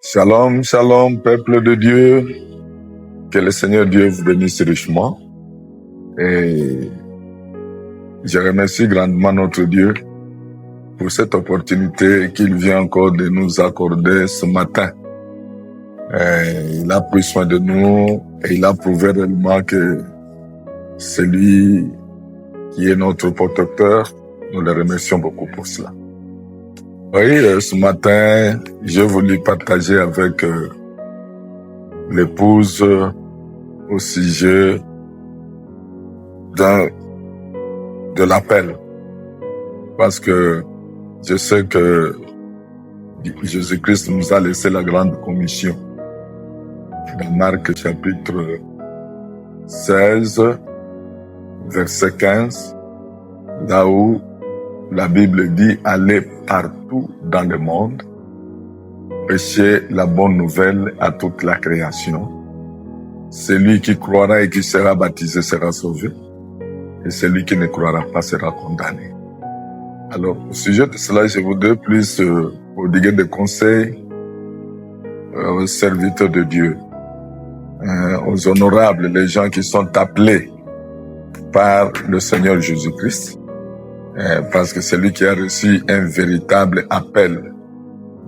Shalom, shalom, peuple de Dieu. Que le Seigneur Dieu vous bénisse richement. Et je remercie grandement notre Dieu pour cette opportunité qu'il vient encore de nous accorder ce matin. Il a pris soin de nous et il a prouvé réellement que c'est lui qui est notre protecteur. Nous le remercions beaucoup pour cela. Oui, ce matin, j'ai voulu partager avec l'épouse au sujet de l'appel. Parce que je sais que Jésus-Christ nous a laissé la grande commission. Dans Marc chapitre 16, verset 15, là où la Bible dit « Allez partout dans le monde, prêchez la bonne nouvelle à toute la création. Celui qui croira et qui sera baptisé sera sauvé, et celui qui ne croira pas sera condamné. » Alors, au sujet de cela, je voudrais plus prodiguer des conseils aux serviteurs de Dieu, aux honorables, les gens qui sont appelés par le Seigneur Jésus-Christ, parce que celui qui a reçu un véritable appel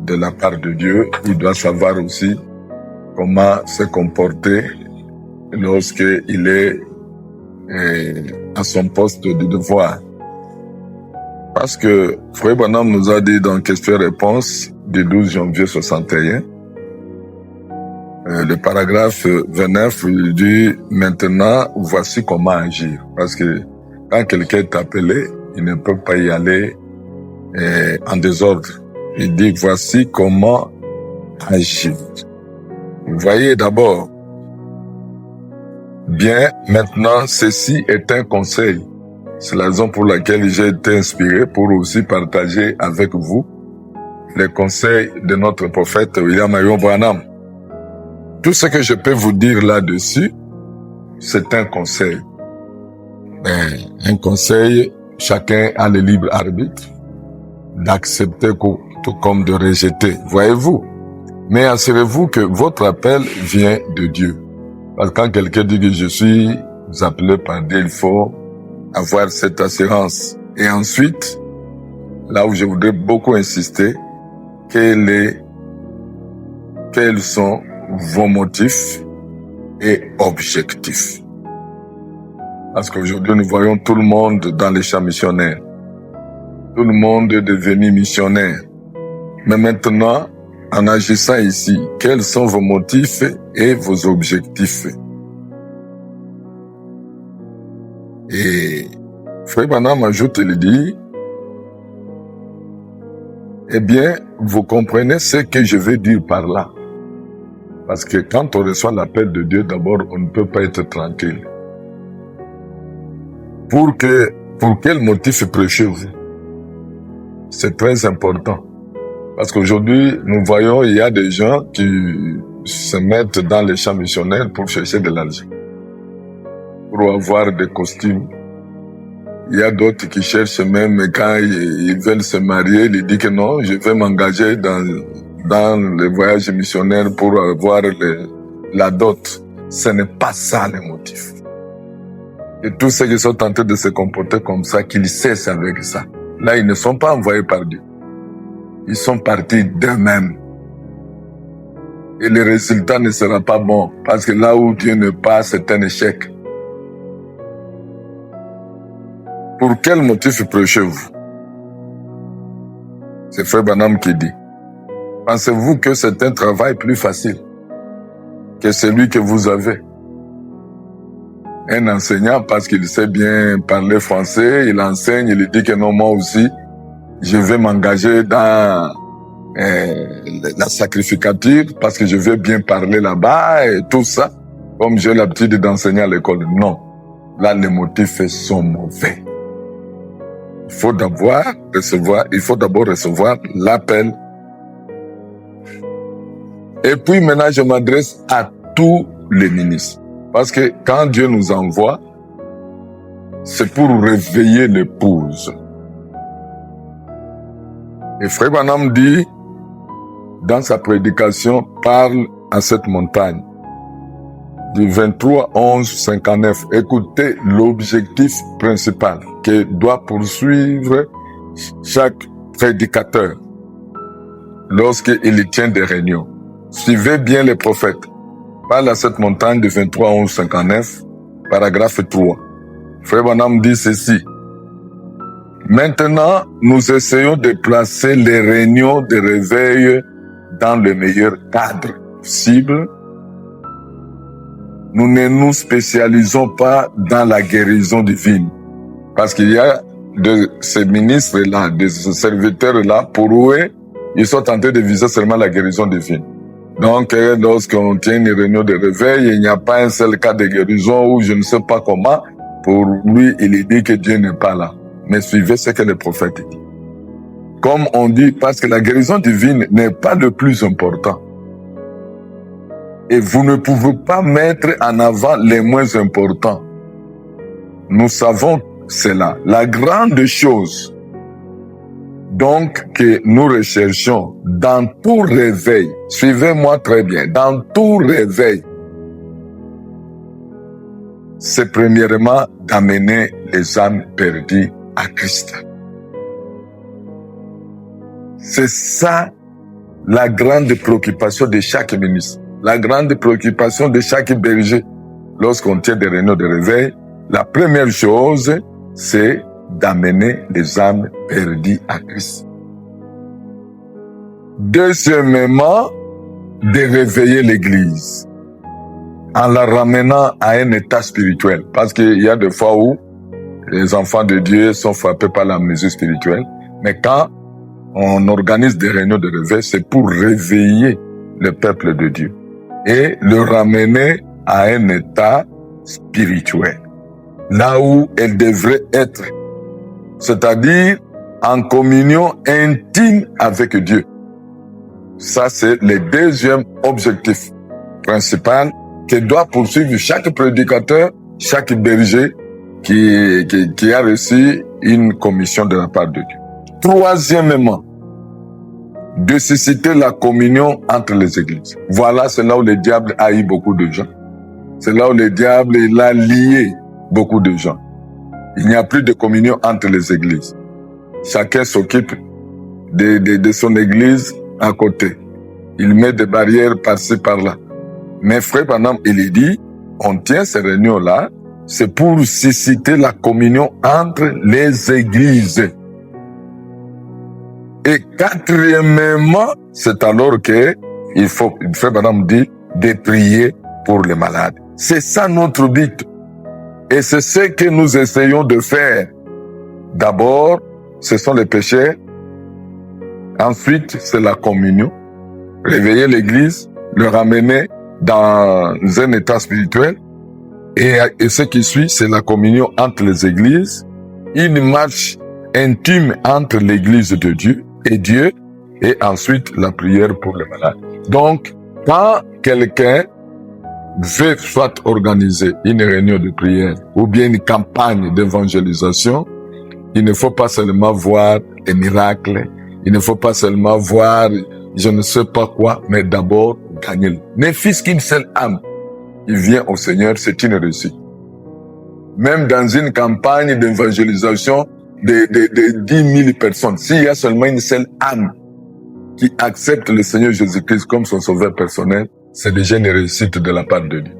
de la part de Dieu, il doit savoir aussi comment se comporter lorsqu'il est à son poste de devoir. Parce que Frère Branham nous a dit dans questions-réponses du 12 janvier 61, le paragraphe 29, il dit « Maintenant, voici comment agir ». Parce que quand quelqu'un est appelé, il ne peut pas y aller en désordre. Il dit « Voici comment agir ». Vous voyez d'abord, bien, maintenant, ceci est un conseil. C'est la raison pour laquelle j'ai été inspiré pour aussi partager avec vous les conseils de notre prophète William Marion Branham. Tout ce que je peux vous dire là-dessus, c'est un conseil. Un conseil, chacun a le libre arbitre d'accepter tout comme de rejeter. Voyez-vous? Mais assurez-vous que votre appel vient de Dieu. Parce que quand quelqu'un dit que je suis appelé par Dieu, il faut avoir cette assurance. Et ensuite, là où je voudrais beaucoup insister, quels sont vos motifs et objectifs. Parce qu'aujourd'hui, nous voyons tout le monde dans les champs missionnaires. Tout le monde est devenu missionnaire. Mais maintenant, en agissant ici, quels sont vos motifs et vos objectifs? Et Frère Branham ajoute, il dit, eh bien, vous comprenez ce que je veux dire par là. Parce que quand on reçoit l'appel de Dieu, d'abord, on ne peut pas être tranquille. Pour quel motif prêchez-vous? C'est très important. Parce qu'aujourd'hui, nous voyons, il y a des gens qui se mettent dans les champs missionnaires pour chercher de l'argent, pour avoir des costumes. Il y a d'autres qui cherchent même, quand ils veulent se marier, ils disent que non, je vais m'engager dans les voyages missionnaires pour avoir la dot. Ce n'est pas ça le motif. Et tous ceux qui sont tentés de se comporter comme ça, qu'ils cessent avec ça. Là, ils ne sont pas envoyés par Dieu. Ils sont partis d'eux-mêmes. Et le résultat ne sera pas bon. Parce que là où Dieu n'est pas, c'est un échec. Pour quel motif prêchez-vous? C'est Frère Branham qui dit. Pensez-vous que c'est un travail plus facile que celui que vous avez? Un enseignant, parce qu'il sait bien parler français, il enseigne, il dit que non, moi aussi, je vais m'engager dans la sacrificature parce que je veux bien parler là-bas et tout ça, comme j'ai l'habitude d'enseigner à l'école. Non, là, les motifs sont mauvais. Il faut d'abord recevoir l'appel. Et puis maintenant, je m'adresse à tous les ministres. Parce que quand Dieu nous envoie, c'est pour réveiller l'épouse. Et Frère Branham dit, dans sa prédication, parle à cette montagne. Du 23-11-59, écoutez l'objectif principal que doit poursuivre chaque prédicateur lorsqu'il tient des réunions. Suivez bien les prophètes. Parle à cette montagne du 23-11-59, paragraphe 3. Frère Branham dit ceci. Maintenant, nous essayons de placer les réunions de réveil dans le meilleur cadre possible. Nous ne nous spécialisons pas dans la guérison divine. Parce qu'il y a de ces ministres-là, de ces serviteurs-là, pour eux, ils sont tentés de viser seulement la guérison divine. Donc, lorsqu'on tient une réunion de réveil, il n'y a pas un seul cas de guérison ou je ne sais pas comment, pour lui, il dit que Dieu n'est pas là. Mais suivez ce que le prophète dit. Comme on dit, parce que la guérison divine n'est pas le plus important. Et vous ne pouvez pas mettre en avant les moins importants. Nous savons cela. La grande chose, donc, que nous recherchons dans tout réveil, suivez-moi très bien, dans tout réveil, c'est premièrement d'amener les âmes perdues à Christ. C'est ça la grande préoccupation de chaque ministre, la grande préoccupation de chaque berger. Lorsqu'on tient des réunions de réveil, la première chose, c'est d'amener les âmes perdues à Christ. Deuxièmement, de réveiller l'Église en la ramenant à un état spirituel. Parce qu'il y a des fois où les enfants de Dieu sont frappés par l'amnésie spirituelle. Mais quand on organise des réunions de réveil, c'est pour réveiller le peuple de Dieu et le ramener à un état spirituel, là où elle devrait être, c'est-à-dire en communion intime avec Dieu. Ça, c'est le deuxième objectif principal que doit poursuivre chaque prédicateur, chaque berger qui a reçu une commission de la part de Dieu. Troisièmement, de susciter la communion entre les églises. Voilà, c'est là où le diable a eu beaucoup de gens. C'est là où le diable il a lié beaucoup de gens. Il n'y a plus de communion entre les églises. Chacun s'occupe de son église à côté. Il met des barrières par-ci, par-là. Mais frère, pendant il dit, on tient ces réunions-là, c'est pour susciter la communion entre les églises. Et quatrièmement, c'est alors que il faut, frère Branham dit, de prier pour les malades. C'est ça notre but. Et c'est ce que nous essayons de faire. D'abord, ce sont les pécheurs. Ensuite, c'est la communion. Réveiller l'église, le ramener dans un état spirituel. Et ce qui suit, c'est la communion entre les églises. Une marche intime entre l'église de Dieu et Dieu. Et ensuite, la prière pour les malades. Donc, quand quelqu'un veut soit organiser une réunion de prière ou bien une campagne d'évangélisation, il ne faut pas seulement voir des miracles, il ne faut pas seulement voir je ne sais pas quoi, mais d'abord gagner. Ne fût-ce qu'une seule âme qui vient au Seigneur, c'est une réussite. Même dans une campagne d'évangélisation de 10 000 personnes, s'il y a seulement une seule âme qui accepte le Seigneur Jésus-Christ comme son sauveur personnel, c'est déjà une réussite de la part de Dieu.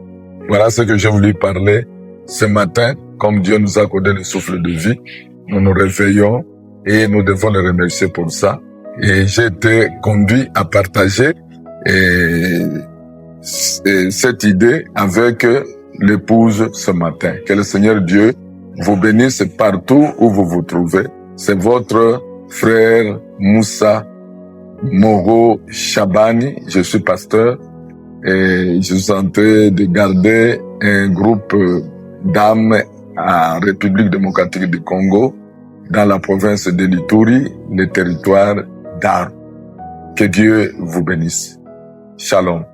Voilà ce que j'ai voulu parler ce matin. Comme Dieu nous a accordé le souffle de vie, nous nous réveillons et nous devons le remercier pour ça. Et j'ai été conduit à partager cette idée avec l'épouse ce matin. Que le Seigneur Dieu vous bénisse partout où vous vous trouvez. C'est votre frère Moussa Moro Chabani. Je suis pasteur et je suis en train de garder un groupe d'âmes en République démocratique du Congo, dans la province de l'Ituri, le territoire d'Aru. Que Dieu vous bénisse. Shalom.